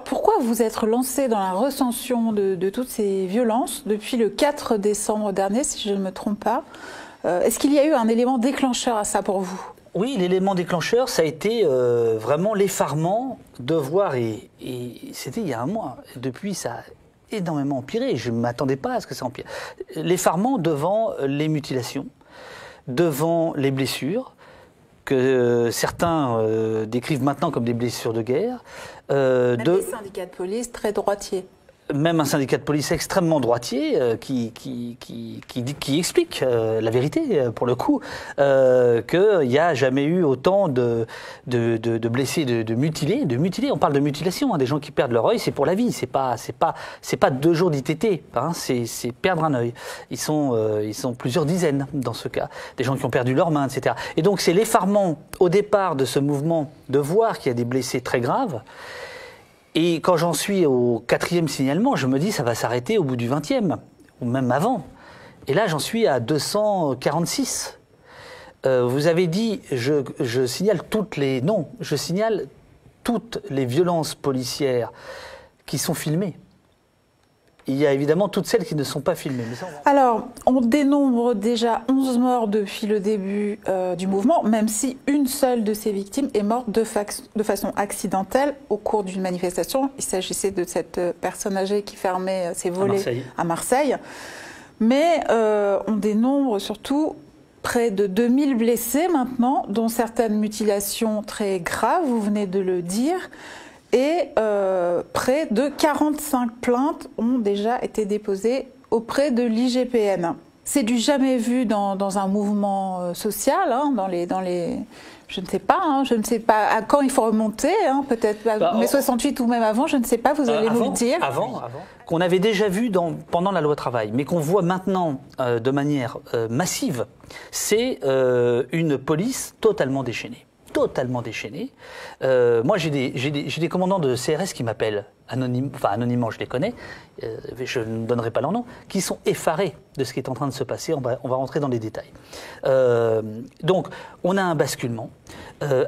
pourquoi vous êtes lancé dans la recension de toutes ces violences depuis le 4 décembre dernier, si je ne me trompe pas? Est-ce qu'il y a eu un élément déclencheur à ça pour vous? Oui, l'élément déclencheur, ça a été vraiment l'effarement de voir, et c'était il y a un mois, depuis ça a énormément empiré, je ne m'attendais pas à ce que ça empire, l'effarement devant les mutilations, devant les blessures, que certains décrivent maintenant comme des blessures de guerre. Même les syndicats de police très droitiers. Même un syndicat de police extrêmement droitier qui explique la vérité, pour le coup, qu'il n'y a jamais eu autant de blessés, de mutilés. On parle de mutilation, hein, des gens qui perdent leur œil, c'est pour la vie, c'est pas 2 jours d'ITT, hein, c'est perdre un œil. Ils sont plusieurs dizaines dans ce cas, des gens qui ont perdu leurs mains, etc. Et donc c'est l'effarement au départ de ce mouvement de voir qu'il y a des blessés très graves. Et quand j'en suis au 4e signalement, je me dis ça va s'arrêter au bout du 20e, ou même avant. Et là, j'en suis à 246. Vous avez dit, je signale toutes les... Non, je signale toutes les violences policières qui sont filmées. Il y a évidemment toutes celles qui ne sont pas filmées. Mais ça, Alors, on dénombre déjà 11 morts depuis le début du mouvement, même si une seule de ces victimes est morte de façon accidentelle au cours d'une manifestation. Il s'agissait de cette personne âgée qui fermait ses volets à Marseille. Mais on dénombre surtout près de 2000 blessés maintenant, dont certaines mutilations très graves, vous venez de le dire. Et près de 45 plaintes ont déjà été déposées auprès de l'IGPN. C'est du jamais vu dans un mouvement social, hein, je ne sais pas, à quand il faut remonter, hein, peut-être mai 68 ou même avant, je ne sais pas, vous allez nous le dire. Avant. Qu'on avait déjà vu pendant la loi travail, mais qu'on voit maintenant de manière massive, c'est une police totalement déchaînée. Moi, j'ai des commandants de CRS qui m'appellent, anonymement, je les connais, je ne donnerai pas leur nom, qui sont effarés de ce qui est en train de se passer. On va rentrer dans les détails. Donc, on a un basculement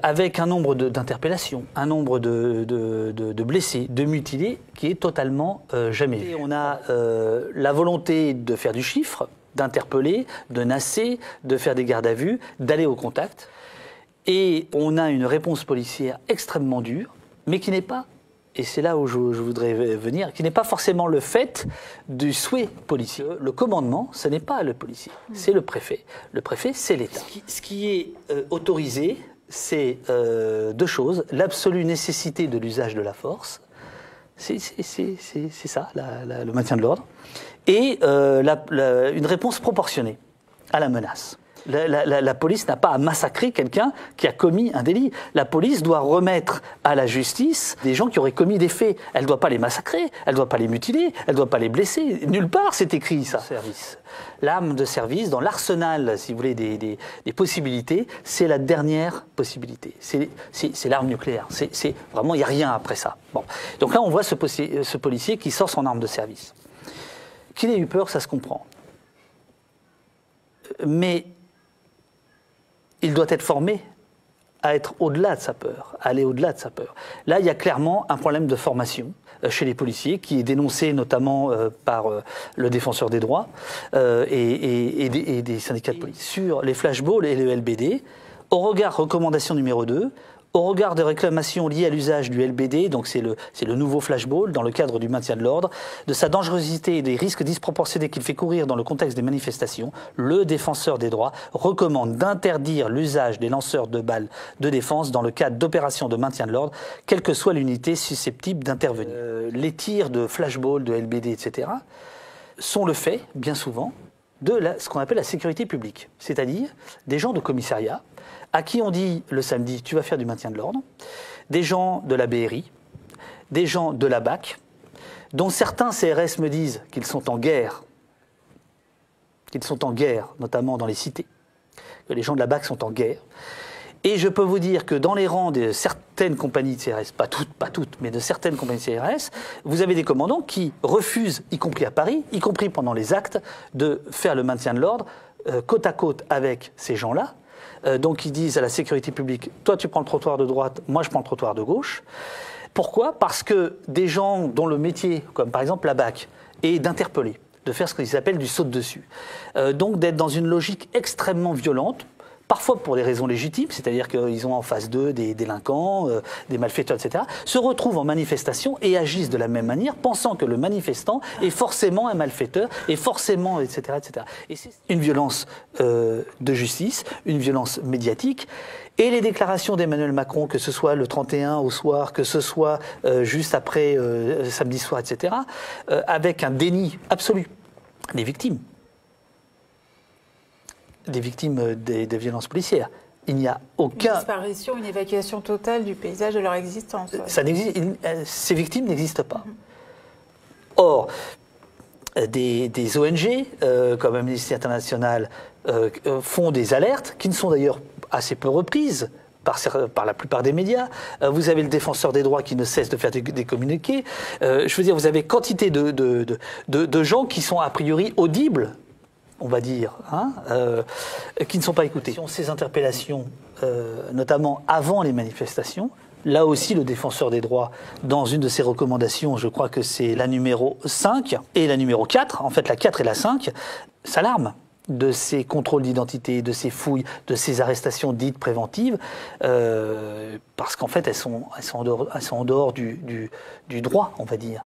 avec un nombre d'interpellations, un nombre de blessés, de mutilés qui est totalement jamais vu. On a la volonté de faire du chiffre, d'interpeller, de nasser, de faire des gardes à vue, d'aller au contact. Et on a une réponse policière extrêmement dure, mais qui n'est pas, et c'est là où je voudrais venir, qui n'est pas forcément le fait du souhait policier. Le commandement, ce n'est pas le policier, c'est le préfet. Le préfet, c'est l'État. Ce qui est autorisé, c'est 2 choses. L'absolue nécessité de l'usage de la force, c'est ça, le maintien de l'ordre, et une réponse proportionnée à la menace. La police n'a pas à massacrer quelqu'un qui a commis un délit. La police doit remettre à la justice des gens qui auraient commis des faits. Elle ne doit pas les massacrer, elle ne doit pas les mutiler, elle ne doit pas les blesser. Nulle part c'est écrit ça. L'arme de service, dans l'arsenal, si vous voulez, des possibilités, c'est la dernière possibilité. C'est l'arme nucléaire. C'est vraiment, il n'y a rien après ça. Bon. Donc là, on voit ce policier qui sort son arme de service. Qu'il ait eu peur, ça se comprend. Mais il doit être formé à être au-delà de sa peur, à aller au-delà de sa peur. Là, il y a clairement un problème de formation chez les policiers qui est dénoncé notamment par le défenseur des droits et des syndicats de police. Sur les flashballs et le LBD, au regard recommandation numéro 2, au regard des réclamations liées à l'usage du LBD, donc c'est le nouveau flashball dans le cadre du maintien de l'ordre, de sa dangerosité et des risques disproportionnés qu'il fait courir dans le contexte des manifestations, le défenseur des droits recommande d'interdire l'usage des lanceurs de balles de défense dans le cadre d'opérations de maintien de l'ordre, quelle que soit l'unité susceptible d'intervenir. Les tirs de flashball, de LBD, etc., sont le fait, bien souvent, de ce qu'on appelle la sécurité publique, c'est-à-dire des gens de commissariat à qui on dit le samedi, tu vas faire du maintien de l'ordre, des gens de la BRI, des gens de la BAC, dont certains CRS me disent qu'ils sont en guerre, notamment dans les cités, que les gens de la BAC sont en guerre. Et je peux vous dire que dans les rangs de certaines compagnies de CRS, pas toutes, mais de certaines compagnies de CRS, vous avez des commandants qui refusent, y compris à Paris, y compris pendant les actes, de faire le maintien de l'ordre côte à côte avec ces gens-là. Donc ils disent à la sécurité publique, toi tu prends le trottoir de droite, moi je prends le trottoir de gauche. Pourquoi? Parce que des gens dont le métier, comme par exemple la BAC, est d'interpeller, de faire ce qu'ils appellent du saut de dessus. Donc d'être dans une logique extrêmement violente, parfois pour des raisons légitimes, c'est-à-dire qu'ils ont en face d'eux des délinquants, des malfaiteurs, etc., se retrouvent en manifestation et agissent de la même manière, pensant que le manifestant est forcément un malfaiteur, et forcément, etc., etc. Et c'est une violence de justice, une violence médiatique. Et les déclarations d'Emmanuel Macron, que ce soit le 31 au soir, que ce soit juste après samedi soir, etc., avec un déni absolu des victimes. Des victimes des violences policières. Il n'y a aucun... Une disparition, une évacuation totale du paysage de leur existence. Ouais. Ça n'existe, ces victimes n'existent pas. Or, des ONG, comme Amnesty International, font des alertes, qui ne sont d'ailleurs assez peu reprises par la plupart des médias. Vous avez le défenseur des droits qui ne cesse de faire des communiqués. Je veux dire, vous avez quantité de gens qui sont a priori audibles, on va dire, qui ne sont pas écoutés. Ces interpellations, notamment avant les manifestations, là aussi le défenseur des droits, dans une de ses recommandations, je crois que c'est la numéro 5 et la numéro 4, en fait la 4 et la 5, s'alarment de ces contrôles d'identité, de ces fouilles, de ces arrestations dites préventives, parce qu'en fait elles sont en dehors du droit, on va dire.